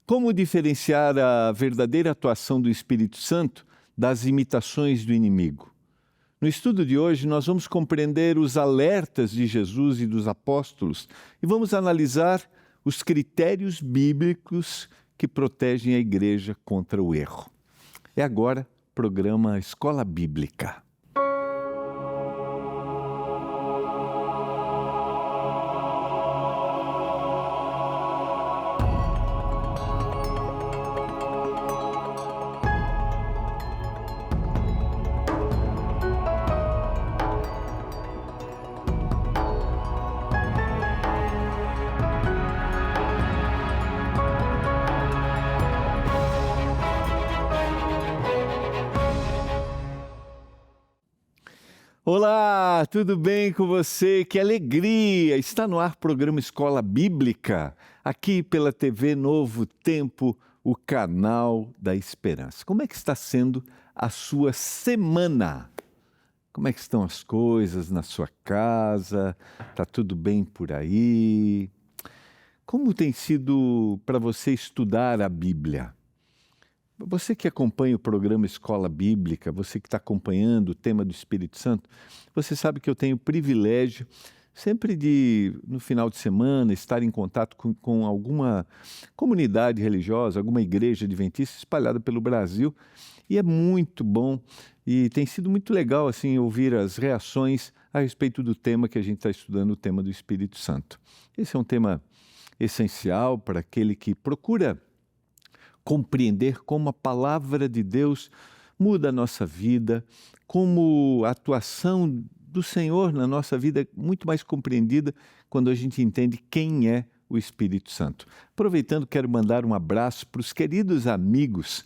Como diferenciar a verdadeira atuação do Espírito Santo das imitações do inimigo? No estudo de hoje, nós vamos compreender os alertas de Jesus e dos apóstolos e vamos analisar os critérios bíblicos que protegem a igreja contra o erro. É agora o programa Escola Bíblica. Olá, tudo bem com você? Que alegria! Está no ar o programa Escola Bíblica, aqui pela TV Novo Tempo, o canal da Esperança. Como é que está sendo a sua semana? Como é que estão as coisas na sua casa? Está tudo bem por aí? Como tem sido para você estudar a Bíblia? Você que acompanha o programa Escola Bíblica, você que está acompanhando o tema do Espírito Santo, você sabe que eu tenho o privilégio sempre de, no final de semana, estar em contato com alguma comunidade religiosa, alguma igreja adventista espalhada pelo Brasil, e é muito bom e tem sido muito legal assim ouvir as reações a respeito do tema que a gente está estudando, o tema do Espírito Santo. Esse é um tema essencial para aquele que procura compreender como a palavra de Deus muda a nossa vida, como a atuação do Senhor na nossa vida é muito mais compreendida quando a gente entende quem é o Espírito Santo. Aproveitando, quero mandar um abraço para os queridos amigos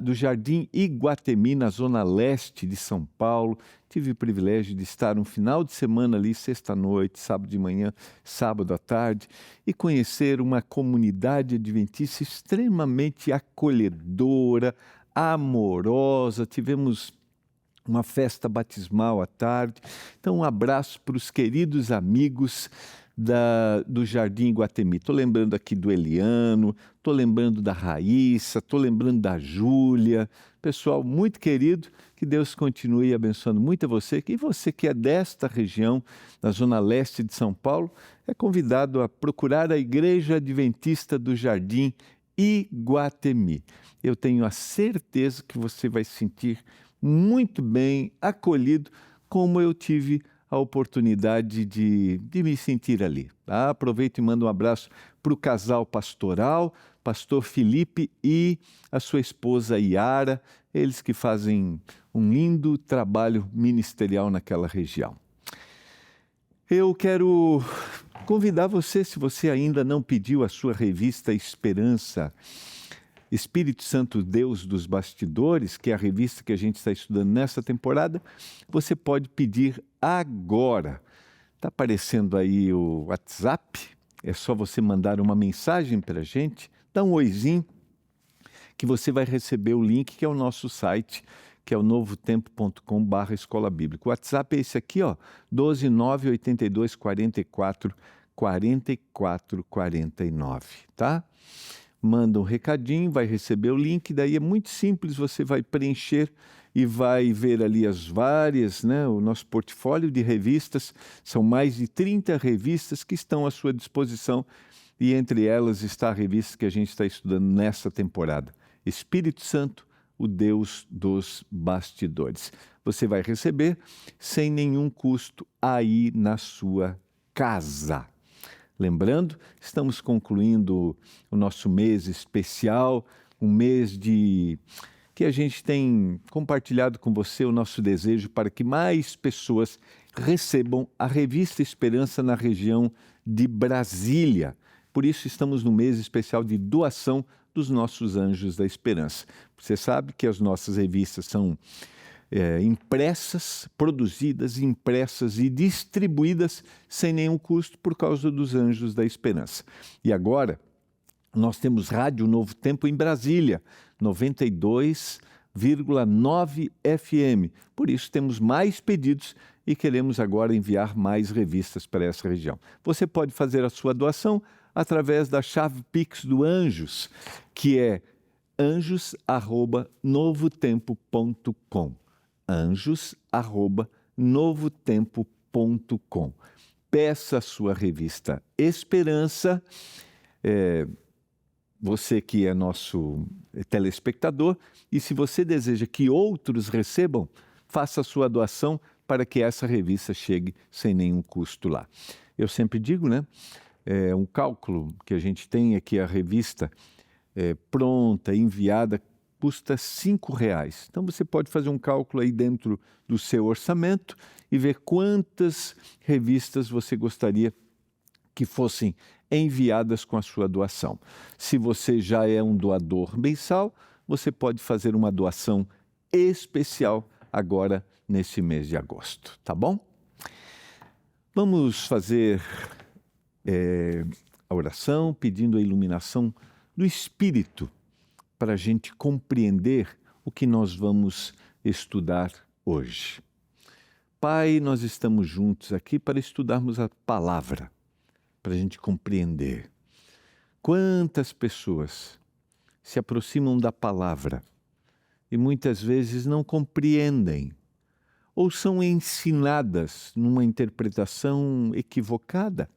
do Jardim Iguatemi, na zona leste de São Paulo. Tive o privilégio de estar um final de semana ali, sexta-noite, sábado de manhã, sábado à tarde, e conhecer uma comunidade adventista extremamente acolhedora, amorosa. Tivemos uma festa batismal à tarde. Então, um abraço para os queridos amigos do Jardim Iguatemi. Estou lembrando aqui do Eliano, estou lembrando da Raíssa, estou lembrando da Júlia. Pessoal muito querido, que Deus continue abençoando muito a você. E você que é desta região, da zona leste de São Paulo, é convidado a procurar a Igreja Adventista do Jardim Iguatemi. Eu tenho a certeza que você vai se sentir muito bem acolhido, como eu tive a oportunidade de me sentir ali. Tá? Aproveito e mando um abraço para o casal pastoral, pastor Felipe e a sua esposa Yara, eles que fazem um lindo trabalho ministerial naquela região. Eu quero convidar você, se você ainda não pediu a sua revista Esperança, Espírito Santo, Deus dos Bastidores, que é a revista que a gente está estudando nessa temporada, você pode pedir agora. Está aparecendo aí o WhatsApp, é só você mandar uma mensagem para a gente, dá um oizinho, que você vai receber o link, que é o nosso site, que é o novotempo.com/escola bíblica. O WhatsApp é esse aqui, ó, 12982444449, tá? Manda um recadinho, vai receber o link, daí é muito simples, você vai preencher e vai ver ali as várias, o nosso portfólio de revistas, são mais de 30 revistas que estão à sua disposição e entre elas está a revista que a gente está estudando nessa temporada, Espírito Santo, o Deus dos Bastidores. Você vai receber sem nenhum custo aí na sua casa. Lembrando, estamos concluindo o nosso mês especial, um mês que a gente tem compartilhado com você o nosso desejo para que mais pessoas recebam a revista Esperança na região de Brasília. Por isso estamos no mês especial de doação dos nossos Anjos da Esperança. Você sabe que as nossas revistas são produzidas, impressas e distribuídas sem nenhum custo por causa dos Anjos da Esperança. E agora, nós temos Rádio Novo Tempo em Brasília, 92,9 FM. Por isso, temos mais pedidos e queremos agora enviar mais revistas para essa região. Você pode fazer a sua doação através da chave Pix do Anjos, que é anjos@novotempo.com. anjos@novotempo.com. Peça a sua revista Esperança. Você que é nosso telespectador, e se você deseja que outros recebam, faça a sua doação para que essa revista chegue sem nenhum custo lá. Eu sempre digo, né? Um cálculo que a gente tem é que a revista pronta, enviada, custa R$5. Então você pode fazer um cálculo aí dentro do seu orçamento e ver quantas revistas você gostaria que fossem enviadas com a sua doação. Se você já é um doador mensal, você pode fazer uma doação especial agora nesse mês de agosto, tá bom? Vamos fazer a oração pedindo a iluminação do Espírito para a gente compreender o que nós vamos estudar hoje. Pai, nós estamos juntos aqui para estudarmos a palavra, para a gente compreender. Quantas pessoas se aproximam da palavra e muitas vezes não compreendem ou são ensinadas numa interpretação equivocada,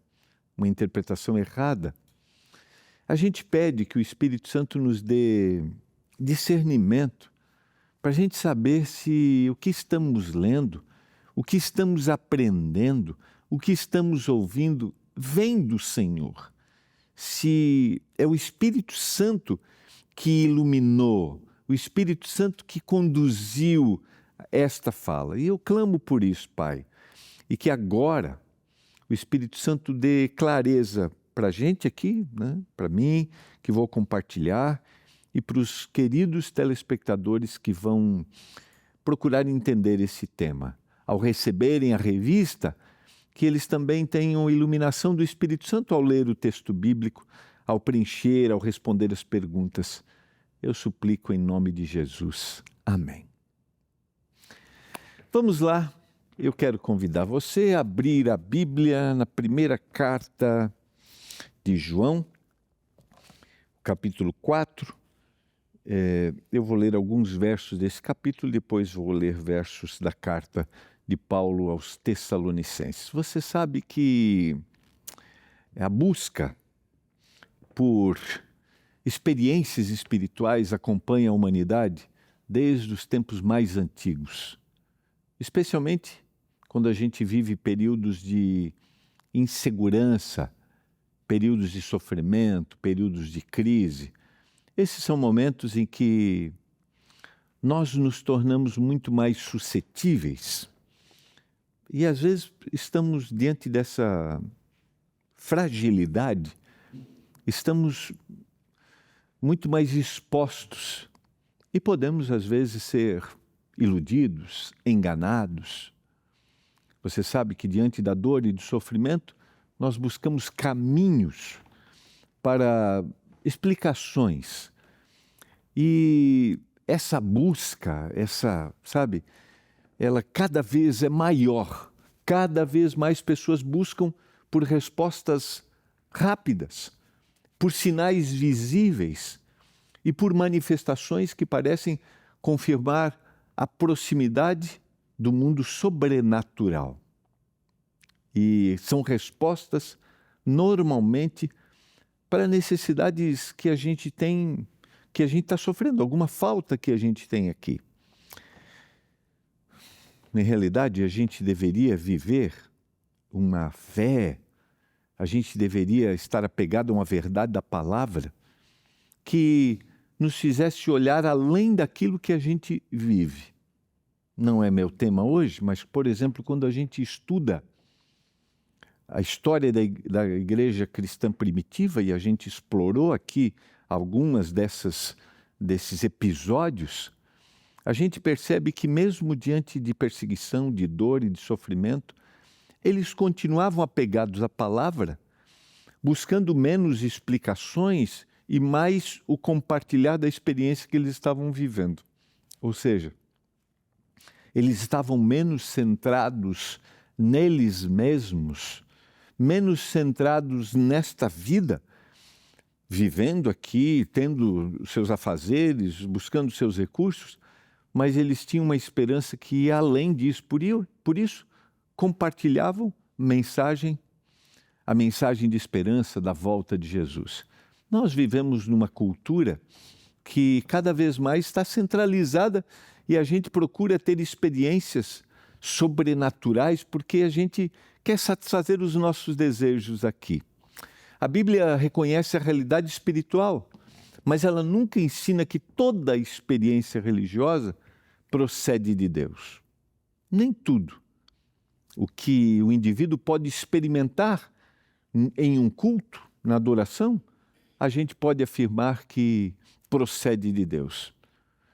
uma interpretação errada. A gente pede que o Espírito Santo nos dê discernimento para a gente saber se o que estamos lendo, o que estamos aprendendo, o que estamos ouvindo vem do Senhor. Se é o Espírito Santo que iluminou, o Espírito Santo que conduziu esta fala. E eu clamo por isso, Pai, e que agora o Espírito Santo dê clareza para a gente aqui, né? Para mim, que vou compartilhar, e para os queridos telespectadores que vão procurar entender esse tema. Ao receberem a revista, que eles também tenham iluminação do Espírito Santo ao ler o texto bíblico, ao preencher, ao responder as perguntas. Eu suplico em nome de Jesus. Amém. Vamos lá. Eu quero convidar você a abrir a Bíblia na primeira carta de João, capítulo 4. Eu vou ler alguns versos desse capítulo, depois vou ler versos da carta de Paulo aos Tessalonicenses. Você sabe que a busca por experiências espirituais acompanha a humanidade desde os tempos mais antigos, especialmente quando a gente vive períodos de insegurança, períodos de sofrimento, períodos de crise. Esses são momentos em que nós nos tornamos muito mais suscetíveis e às vezes estamos diante dessa fragilidade, estamos muito mais expostos e podemos às vezes ser iludidos, enganados. Você sabe que diante da dor e do sofrimento, nós buscamos caminhos para explicações. E essa busca, ela cada vez é maior. Cada vez mais pessoas buscam por respostas rápidas, por sinais visíveis e por manifestações que parecem confirmar a proximidade do mundo sobrenatural. E são respostas, normalmente, para necessidades que a gente tem, que a gente está sofrendo, alguma falta que a gente tem aqui. Na realidade, a gente deveria viver uma fé, a gente deveria estar apegado a uma verdade da palavra que nos fizesse olhar além daquilo que a gente vive. Não é meu tema hoje, mas, por exemplo, quando a gente estuda a história da igreja cristã primitiva, e a gente explorou aqui algumas desses episódios, a gente percebe que mesmo diante de perseguição, de dor e de sofrimento, eles continuavam apegados à palavra, buscando menos explicações e mais o compartilhar da experiência que eles estavam vivendo. Ou seja, eles estavam menos centrados neles mesmos, menos centrados nesta vida, vivendo aqui, tendo seus afazeres, buscando seus recursos, mas eles tinham uma esperança que ia além disso. Por isso, compartilhavam a mensagem de esperança da volta de Jesus. Nós vivemos numa cultura que cada vez mais está centralizada e a gente procura ter experiências sobrenaturais porque a gente quer satisfazer os nossos desejos aqui. A Bíblia reconhece a realidade espiritual, mas ela nunca ensina que toda experiência religiosa procede de Deus. Nem tudo o que o indivíduo pode experimentar em um culto, na adoração, a gente pode afirmar que procede de Deus.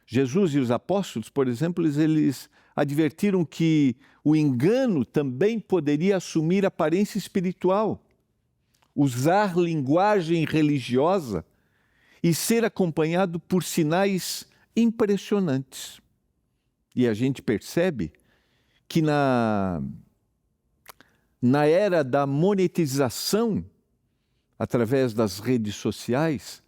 Jesus e os apóstolos, por exemplo, eles advertiram que o engano também poderia assumir aparência espiritual, usar linguagem religiosa e ser acompanhado por sinais impressionantes. E a gente percebe que na era da monetização, através das redes sociais,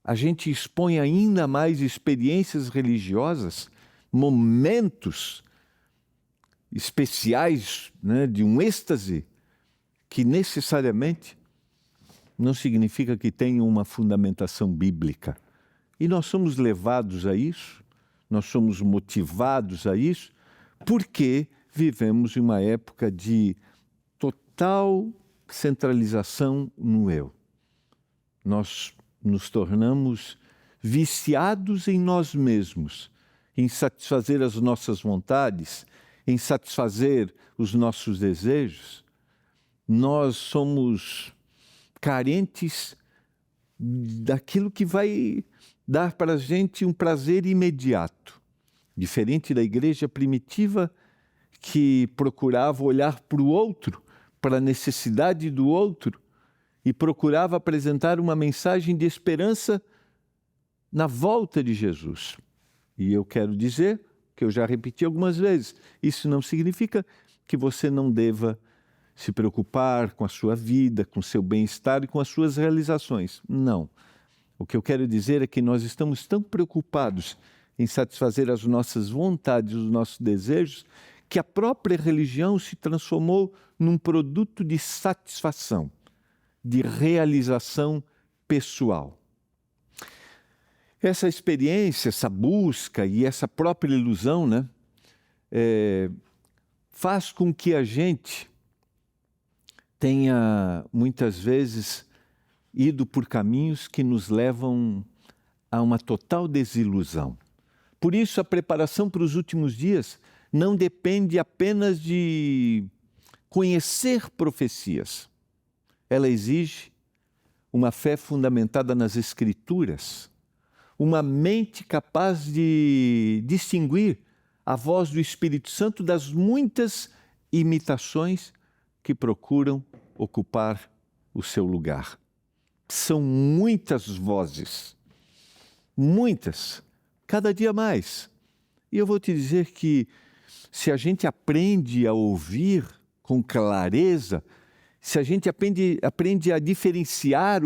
a gente expõe ainda mais experiências religiosas, momentos especiais, né, de um êxtase, que necessariamente não significa que tenham uma fundamentação bíblica. E nós somos levados a isso, nós somos motivados a isso, porque vivemos em uma época de total centralização no eu. Nós nos tornamos viciados em nós mesmos, em satisfazer as nossas vontades, em satisfazer os nossos desejos. Nós somos carentes daquilo que vai dar para a gente um prazer imediato. Diferente da igreja primitiva, que procurava olhar para o outro, para a necessidade do outro, e procurava apresentar uma mensagem de esperança na volta de Jesus. E eu quero dizer, que eu já repeti algumas vezes, isso não significa que você não deva se preocupar com a sua vida, com o seu bem-estar e com as suas realizações. Não. O que eu quero dizer é que nós estamos tão preocupados em satisfazer as nossas vontades, os nossos desejos, que a própria religião se transformou num produto de satisfação, de realização pessoal. Essa experiência, essa busca e essa própria ilusão, né, faz com que a gente tenha, muitas vezes, ido por caminhos que nos levam a uma total desilusão. Por isso, a preparação para os últimos dias não depende apenas de conhecer profecias. Ela exige uma fé fundamentada nas Escrituras, uma mente capaz de distinguir a voz do Espírito Santo das muitas imitações que procuram ocupar o seu lugar. São muitas vozes, muitas, cada dia mais. E eu vou te dizer que se a gente aprende a ouvir com clareza, se a gente aprende a diferenciar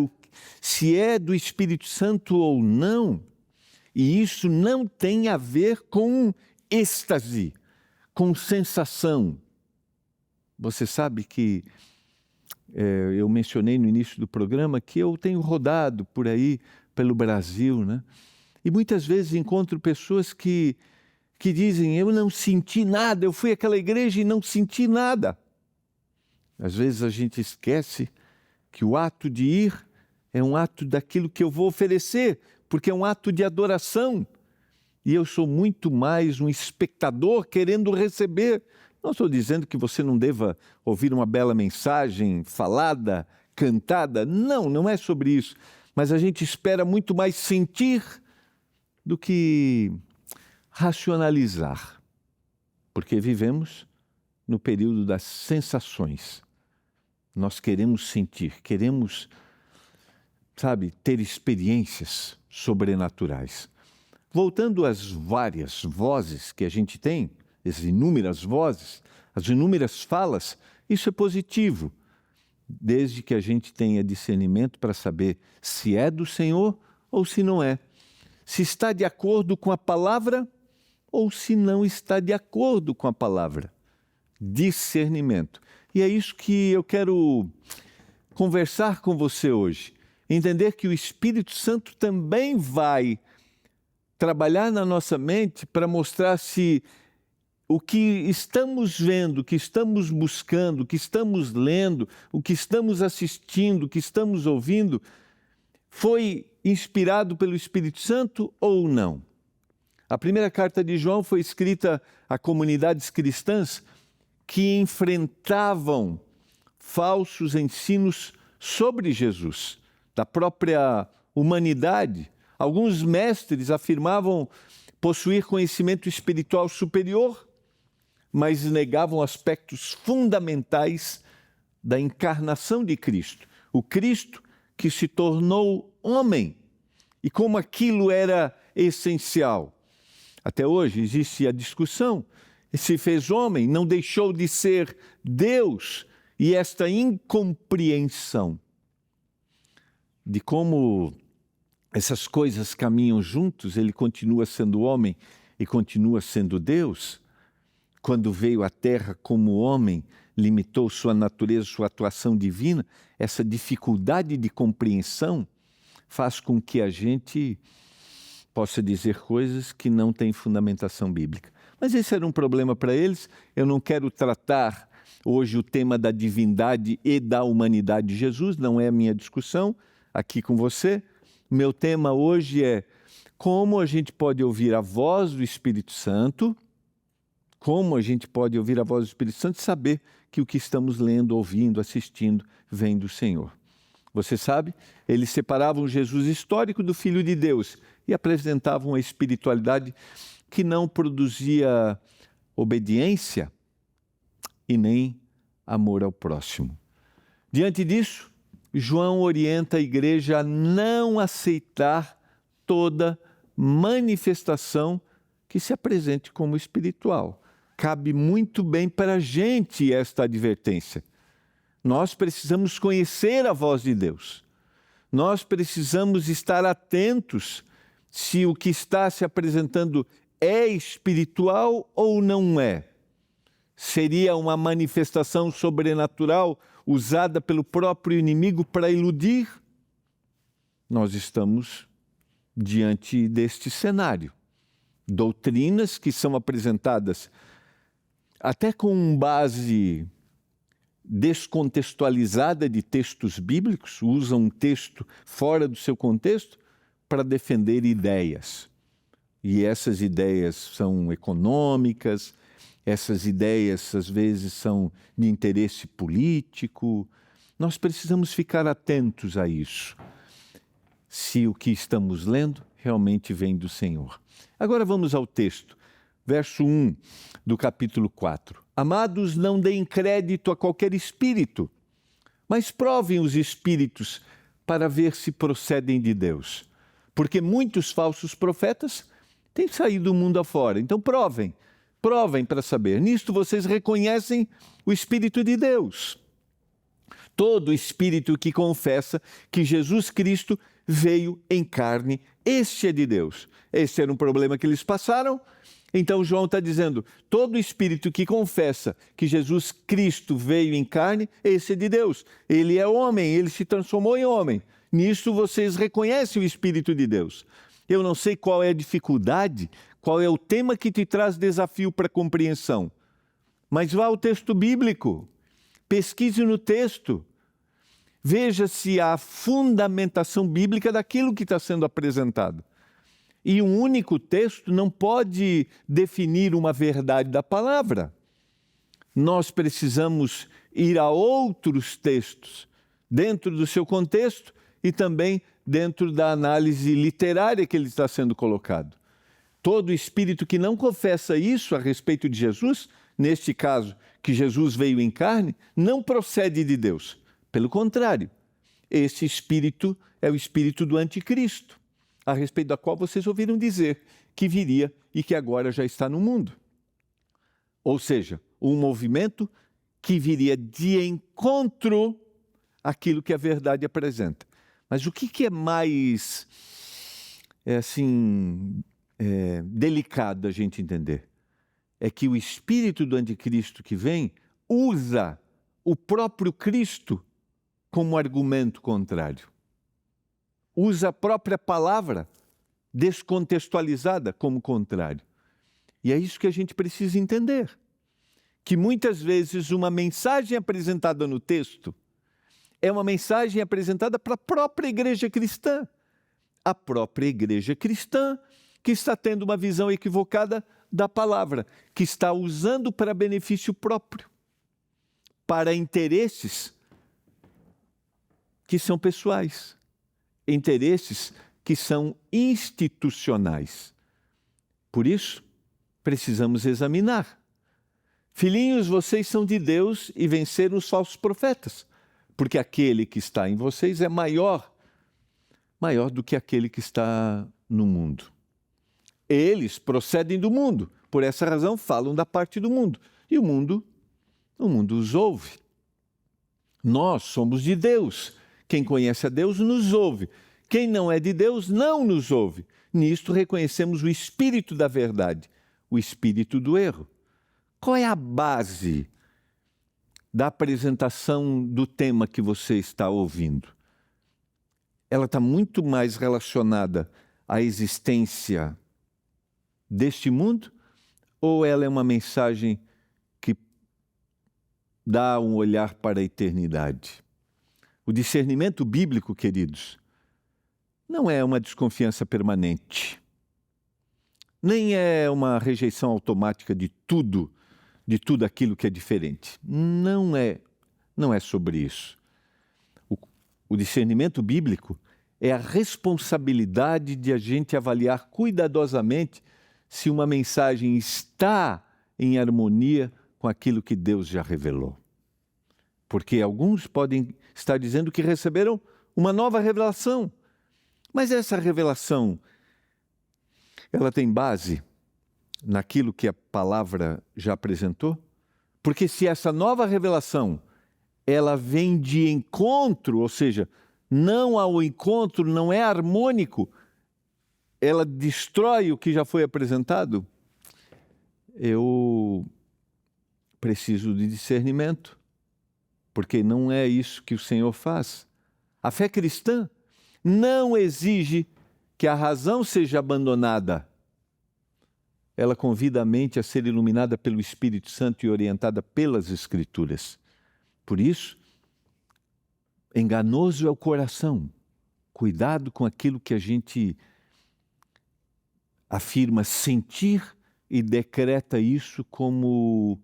se é do Espírito Santo ou não, e isso não tem a ver com êxtase, com sensação. Você sabe que eu mencionei no início do programa que eu tenho rodado por aí, pelo Brasil, né? E muitas vezes encontro pessoas que dizem, eu não senti nada, eu fui àquela igreja e não senti nada. Às vezes a gente esquece que o ato de ir é um ato daquilo que eu vou oferecer, porque é um ato de adoração. E eu sou muito mais um espectador querendo receber. Não estou dizendo que você não deva ouvir uma bela mensagem falada, cantada. Não, não é sobre isso. Mas a gente espera muito mais sentir do que racionalizar. Porque vivemos no período das sensações. Nós queremos sentir, queremos, ter experiências sobrenaturais. Voltando às várias vozes que a gente tem, as inúmeras vozes, as inúmeras falas, isso é positivo. desde que a gente tenha discernimento para saber se é do Senhor ou se não é. Se está de acordo com a palavra ou se não está de acordo com a palavra. Discernimento. E é isso que eu quero conversar com você hoje. Entender que o Espírito Santo também vai trabalhar na nossa mente para mostrar se o que estamos vendo, o que estamos buscando, o que estamos lendo, o que estamos assistindo, o que estamos ouvindo, foi inspirado pelo Espírito Santo ou não? A primeira carta de João foi escrita a comunidades cristãs que enfrentavam falsos ensinos sobre Jesus, da própria humanidade. Alguns mestres afirmavam possuir conhecimento espiritual superior, mas negavam aspectos fundamentais da encarnação de Cristo. O Cristo que se tornou homem e como aquilo era essencial. Até hoje existe a discussão, se fez homem, não deixou de ser Deus, e esta incompreensão de como essas coisas caminham juntos, ele continua sendo homem e continua sendo Deus. Quando veio à Terra como homem, limitou sua natureza, sua atuação divina, essa dificuldade de compreensão faz com que a gente possa dizer coisas que não têm fundamentação bíblica. Mas esse era um problema para eles. Eu não quero tratar hoje o tema da divindade e da humanidade de Jesus, não é a minha discussão aqui com você. Meu tema hoje é como a gente pode ouvir a voz do Espírito Santo, como a gente pode ouvir a voz do Espírito Santo e saber que o que estamos lendo, ouvindo, assistindo vem do Senhor. Você sabe, eles separavam o Jesus histórico do Filho de Deus e apresentavam a espiritualidade que não produzia obediência e nem amor ao próximo. Diante disso, João orienta a igreja a não aceitar toda manifestação que se apresente como espiritual. Cabe muito bem para a gente esta advertência. Nós precisamos conhecer a voz de Deus. Nós precisamos estar atentos se o que está se apresentando é espiritual ou não é. Seria uma manifestação sobrenatural usada pelo próprio inimigo para iludir? Nós estamos diante deste cenário. Doutrinas que são apresentadas até com base descontextualizada de textos bíblicos, usam um texto fora do seu contexto para defender ideias. E essas ideias são econômicas, essas ideias às vezes são de interesse político. Nós precisamos ficar atentos a isso, se o que estamos lendo realmente vem do Senhor. Agora vamos ao texto, verso 1 do capítulo 4. Amados, não deem crédito a qualquer espírito, mas provem os espíritos para ver se procedem de Deus. Porque muitos falsos profetas têm saído do mundo afora. Então provem para saber. Nisto vocês reconhecem o Espírito de Deus. Todo espírito que confessa que Jesus Cristo veio em carne, este é de Deus. Esse era um problema que eles passaram. Então João está dizendo, todo espírito que confessa que Jesus Cristo veio em carne, esse é de Deus. Ele é homem, ele se transformou em homem. Nisso vocês reconhecem o Espírito de Deus. Eu não sei qual é a dificuldade, qual é o tema que te traz desafio para compreensão. Mas vá ao texto bíblico, pesquise no texto, veja se há fundamentação bíblica daquilo que está sendo apresentado. E um único texto não pode definir uma verdade da palavra. Nós precisamos ir a outros textos, dentro do seu contexto e também dentro da análise literária que ele está sendo colocado. Todo espírito que não confessa isso a respeito de Jesus, neste caso, que Jesus veio em carne, não procede de Deus. Pelo contrário, esse espírito é o espírito do anticristo, a respeito da qual vocês ouviram dizer que viria e que agora já está no mundo. Ou seja, um movimento que viria de encontro aquilo que a verdade apresenta. Mas o que é mais, delicado da gente entender? É que o espírito do anticristo que vem usa o próprio Cristo como argumento contrário. Usa a própria palavra descontextualizada como contrário. E é isso que a gente precisa entender. Que muitas vezes uma mensagem apresentada no texto é uma mensagem apresentada para a própria igreja cristã. A própria igreja cristã que está tendo uma visão equivocada da palavra, que está usando para benefício próprio, para interesses que são pessoais, interesses que são institucionais. Por isso, precisamos examinar. Filhinhos, vocês são de Deus e venceram os falsos profetas, porque aquele que está em vocês é maior do que aquele que está no mundo. Eles procedem do mundo, por essa razão falam da parte do mundo, e o mundo os ouve. Nós somos de Deus. Quem conhece a Deus nos ouve. Quem não é de Deus não nos ouve. Nisto reconhecemos o espírito da verdade, o espírito do erro. Qual é a base da apresentação do tema que você está ouvindo? Ela está muito mais relacionada à existência deste mundo, ou ela é uma mensagem que dá um olhar para a eternidade? O discernimento bíblico, queridos, não é uma desconfiança permanente, nem é uma rejeição automática de tudo aquilo que é diferente. Não é sobre isso. O discernimento bíblico é a responsabilidade de a gente avaliar cuidadosamente se uma mensagem está em harmonia com aquilo que Deus já revelou. Porque alguns podem estar dizendo que receberam uma nova revelação, mas essa revelação, ela tem base naquilo que a palavra já apresentou? Porque se essa nova revelação, ela vem de encontro, ou seja, não ao encontro, não é harmônico, ela destrói o que já foi apresentado, eu preciso de discernimento, porque não é isso que o Senhor faz. A fé cristã não exige que a razão seja abandonada. Ela convida a mente a ser iluminada pelo Espírito Santo e orientada pelas Escrituras. Por isso, enganoso é o coração. Cuidado com aquilo que a gente afirma sentir e decreta isso como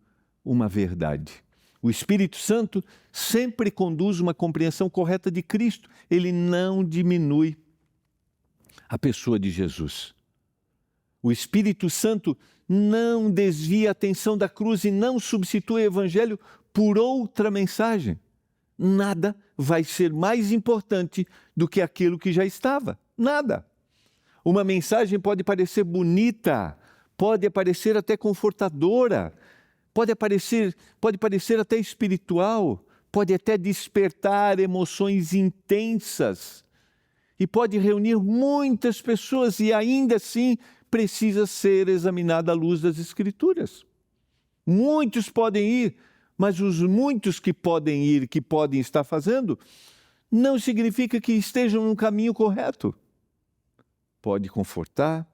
uma verdade. O Espírito Santo sempre conduz uma compreensão correta de Cristo. Ele não diminui a pessoa de Jesus. O Espírito Santo não desvia a atenção da cruz e não substitui o Evangelho por outra mensagem. Nada vai ser mais importante do que aquilo que já estava. Nada. Uma mensagem pode parecer bonita, pode parecer até confortadora, pode parecer até espiritual, pode até despertar emoções intensas e pode reunir muitas pessoas e ainda assim precisa ser examinada à luz das Escrituras. Muitos podem ir, mas os muitos que podem ir, que podem estar fazendo, não significa que estejam no caminho correto. Pode confortar,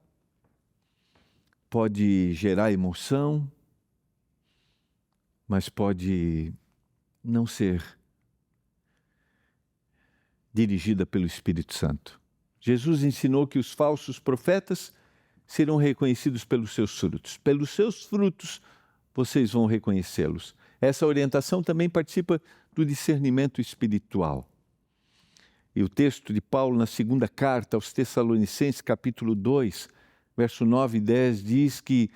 pode gerar emoção, mas pode não ser dirigida pelo Espírito Santo. Jesus ensinou que os falsos profetas serão reconhecidos pelos seus frutos. Pelos seus frutos, vocês vão reconhecê-los. Essa orientação também participa do discernimento espiritual. E o texto de Paulo na segunda carta aos Tessalonicenses, capítulo 2, verso 9 e 10, diz que,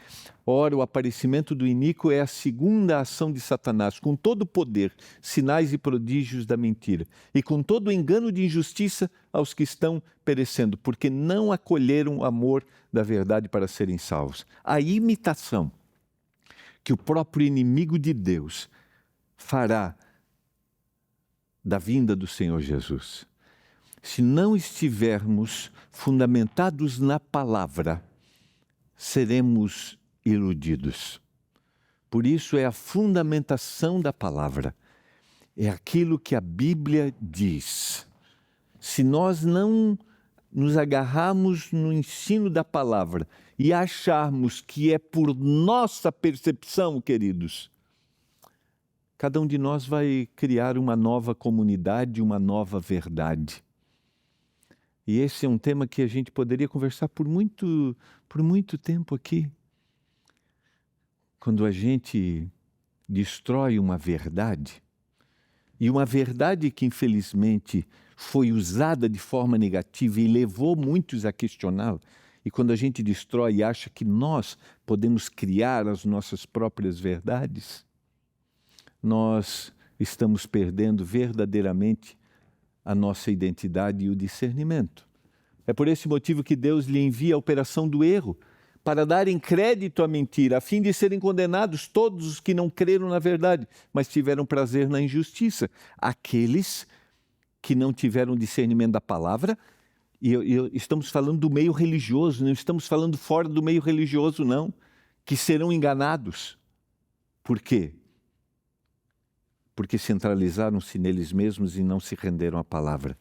ora, o aparecimento do iníquo é a segunda ação de Satanás, com todo o poder, sinais e prodígios da mentira, e com todo o engano de injustiça aos que estão perecendo, porque não acolheram o amor da verdade para serem salvos. A imitação que o próprio inimigo de Deus fará da vinda do Senhor Jesus. Se não estivermos fundamentados na palavra, seremos iludidos. Por isso é a fundamentação da palavra, é aquilo que a Bíblia diz. Se nós não nos agarrarmos no ensino da palavra e acharmos que é por nossa percepção, queridos, cada um de nós vai criar uma nova comunidade, uma nova verdade. E esse é um tema que a gente poderia conversar por muito tempo aqui. Quando a gente destrói uma verdade, e uma verdade que infelizmente foi usada de forma negativa e levou muitos a questioná-la, e quando a gente destrói e acha que nós podemos criar as nossas próprias verdades, nós estamos perdendo verdadeiramente a nossa identidade e o discernimento. É por esse motivo que Deus lhe envia a operação do erro, para darem crédito à mentira, a fim de serem condenados todos os que não creram na verdade, mas tiveram prazer na injustiça. Aqueles que não tiveram discernimento da palavra, e estamos falando do meio religioso, não estamos falando fora do meio religioso, não, que serão enganados. Por quê? Porque centralizaram-se neles mesmos e não se renderam à palavra.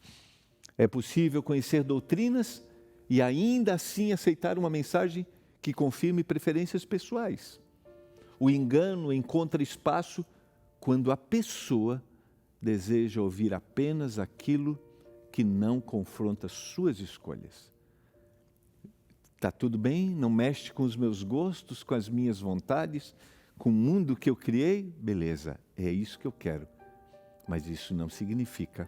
É possível conhecer doutrinas e ainda assim aceitar uma mensagem que confirme preferências pessoais. O engano encontra espaço quando a pessoa deseja ouvir apenas aquilo que não confronta suas escolhas. Está tudo bem, não mexe com os meus gostos, com as minhas vontades, com o mundo que eu criei, beleza, é isso que eu quero. Mas isso não significa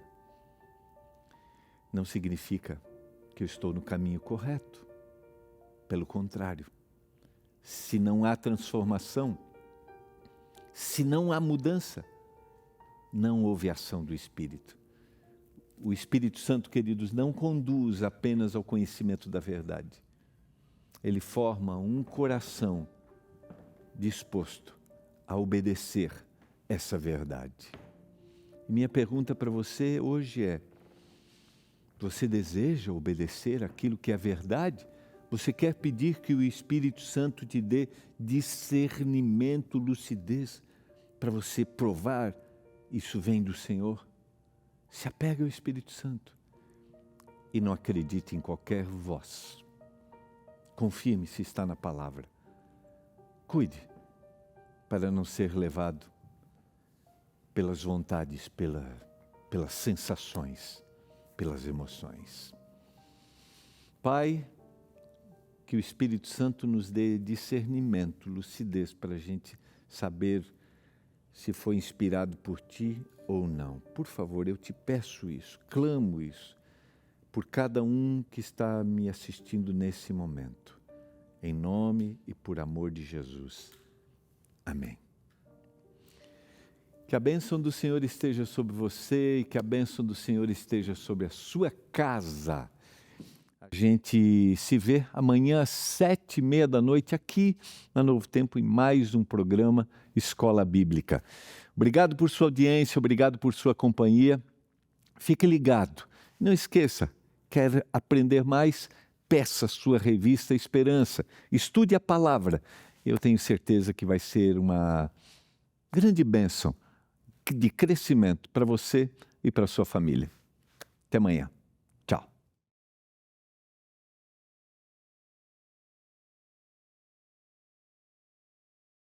que eu estou no caminho correto. Pelo contrário, se não há transformação, se não há mudança, não houve ação do Espírito. O Espírito Santo, queridos, não conduz apenas ao conhecimento da verdade. Ele forma um coração disposto a obedecer essa verdade. Minha pergunta para você hoje é: você deseja obedecer aquilo que é verdade? Você quer pedir que o Espírito Santo te dê discernimento, lucidez, para você provar isso vem do Senhor? Se apegue ao Espírito Santo e não acredite em qualquer voz. Confirme se está na palavra. Cuide para não ser levado pelas vontades, pelas sensações, pelas emoções. Pai, que o Espírito Santo nos dê discernimento, lucidez para a gente saber se foi inspirado por Ti ou não. Por favor, eu te peço isso, clamo isso, por cada um que está me assistindo nesse momento. Em nome e por amor de Jesus. Amém. Que a bênção do Senhor esteja sobre você e que a bênção do Senhor esteja sobre a sua casa. A gente se vê amanhã às 7h30 da noite aqui na Novo Tempo em mais um programa Escola Bíblica. Obrigado por sua audiência, obrigado por sua companhia. Fique ligado. Não esqueça, quer aprender mais? Peça sua revista Esperança. Estude a palavra. Eu tenho certeza que vai ser uma grande bênção de crescimento para você e para a sua família. Até amanhã.